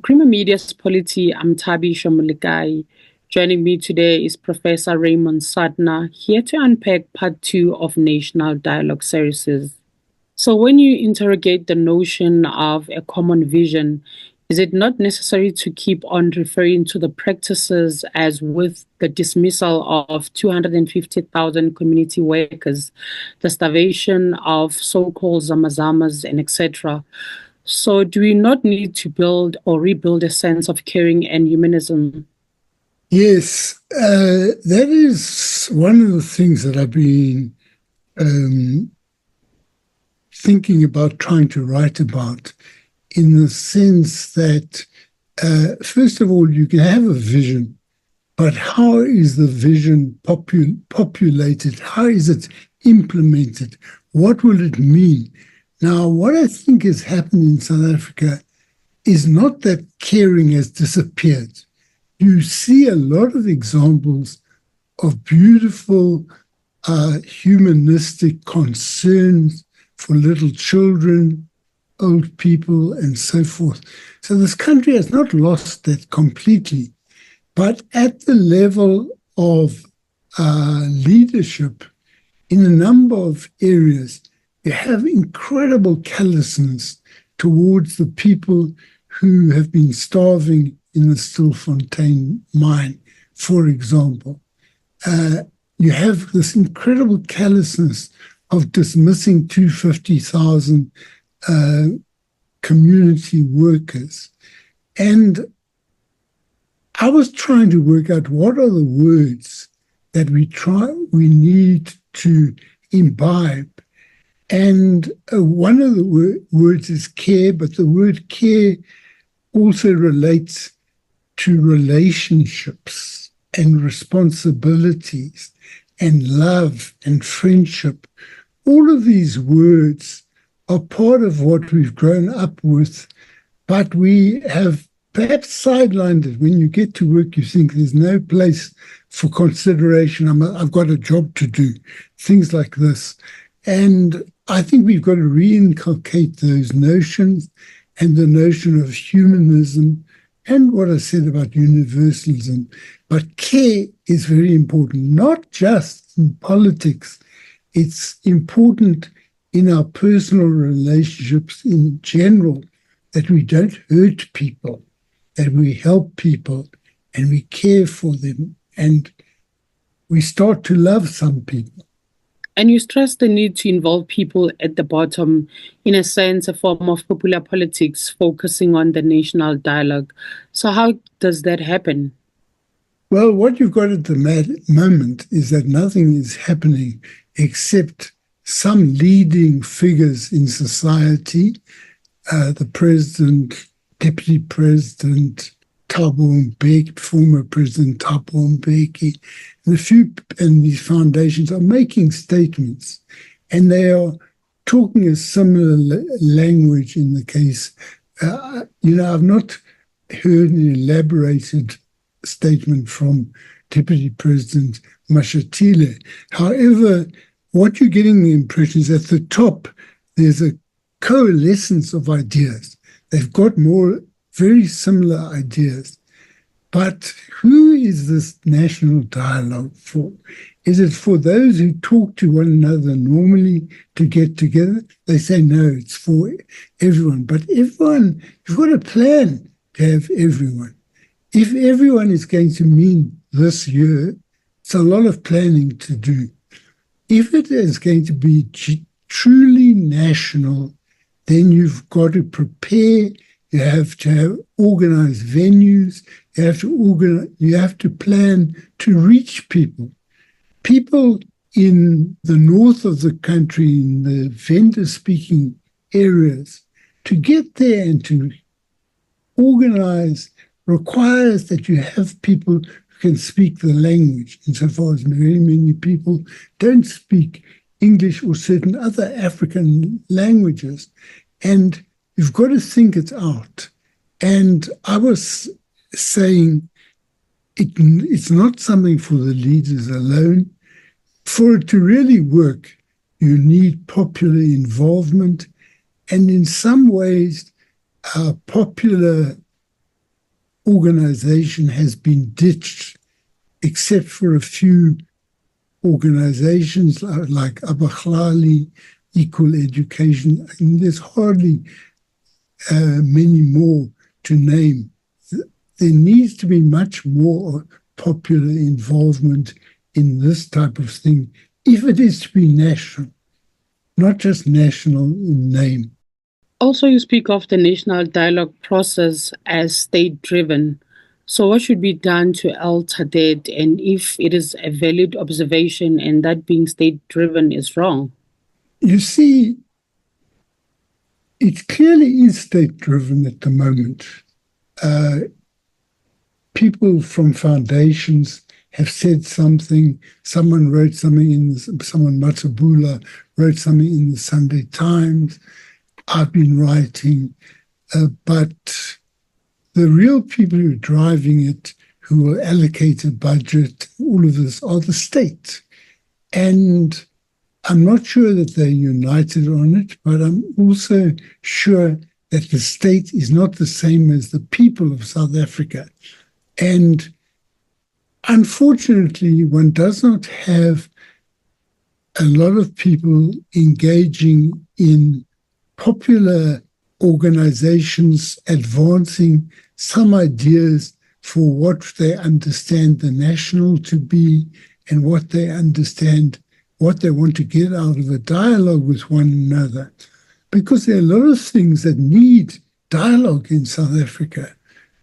Creamer Media's Polity, I'm Tabi Shomulikai. Joining me today is Professor Raymond Suttner, here to unpack part two of National Dialogue Services. So, when you interrogate the notion of a common vision, is it not necessary to keep on referring to the practices as with the dismissal of 250,000 community workers, the starvation of so-called zamazamas, and etc.? So, do we not need to build or rebuild a sense of caring and humanism? Yes, that is one of the things that I've been thinking about trying to write about, in the sense that, first of all, you can have a vision, but how is the vision populated? How is it implemented? What will it mean? Now, what I think has happened in South Africa is not that caring has disappeared. You see a lot of examples of beautiful humanistic concerns for little children, old people, and so forth. So this country has not lost that completely. But at the level of leadership, in a number of areas, you have incredible callousness towards the people who have been starving in the Stilfontein mine, for example. You have this incredible callousness of dismissing 250,000 community workers. And I was trying to work out what are the words that we need to imbibe. And one of the words is care, but the word care also relates to relationships and responsibilities and love and friendship. All of these words are part of what we've grown up with, but we have perhaps sidelined it. When you get to work, you think there's no place for consideration. I've got a job to do, things like this. And I think we've got to reinculcate those notions and the notion of humanism and what I said about universalism. But care is very important, not just in politics. It's important in our personal relationships in general, that we don't hurt people, that we help people and we care for them, and we start to love some people. And you stress the need to involve people at the bottom, in a sense, a form of popular politics focusing on the national dialogue. So how does that happen? Well, what you've got at the moment is that nothing is happening except some leading figures in society, the president, deputy president, Thabo Mbeki, former President Thabo Mbeki, and these foundations are making statements, and they are talking a similar language in the case. I've not heard an elaborated statement from Deputy President Mashatile. However, what you're getting the impression is at the top, there's a coalescence of ideas. They've got more very similar ideas. But who is this national dialogue for? Is it for those who talk to one another normally to get together? They say, no, it's for everyone. But everyone, you've got a plan to have everyone. If everyone is going to mean this year, it's a lot of planning to do. If it is going to be truly national, then you've got to prepare. You have to have organized venues. You have to plan to reach people. People in the north of the country, in the Venda-speaking areas, to get there and to organize requires that you have people who can speak the language, insofar as very many people don't speak English or certain other African languages. And you've got to think it out. And I was saying it's not something for the leaders alone. For it to really work, you need popular involvement. And in some ways, popular organization has been ditched, except for a few organizations like Abakhlali, Equal Education, and there's hardly many more to name. There needs to be much more popular involvement in this type of thing, if it is to be national, not just national in name. Also, you speak of the national dialogue process as state-driven. So what should be done to alter that, and if it is a valid observation and that being state-driven is wrong? You see, it clearly is state-driven at the moment. People from foundations have said something. Someone wrote something someone, Matabula, wrote something in the Sunday Times. I've been writing, but the real people who are driving it, who will allocate a budget, all of this, are the state. And I'm not sure that they're united on it, but I'm also sure that the state is not the same as the people of South Africa. And unfortunately, one does not have a lot of people engaging in popular organizations advancing some ideas for what they understand the national to be and what they understand, what they want to get out of a dialogue with one another. Because there are a lot of things that need dialogue in South Africa.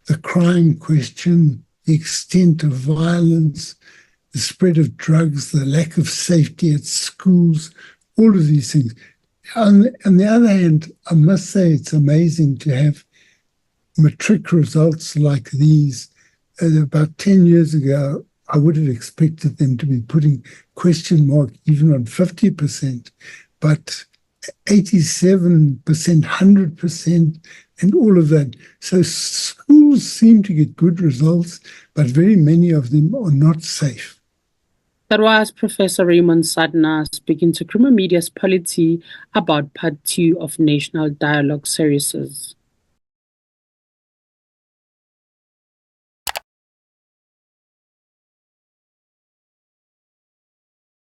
The crime question, the extent of violence, the spread of drugs, the lack of safety at schools, all of these things. On the other hand, I must say it's amazing to have matric results like these. About 10 years ago, I would have expected them to be putting question mark even on 50%, but 87%, 100%, and all of that. So schools seem to get good results, but very many of them are not safe. That was Professor Raymond Suttner speaking to Creamer Media's Polity about part 2 of National Dialogue Services.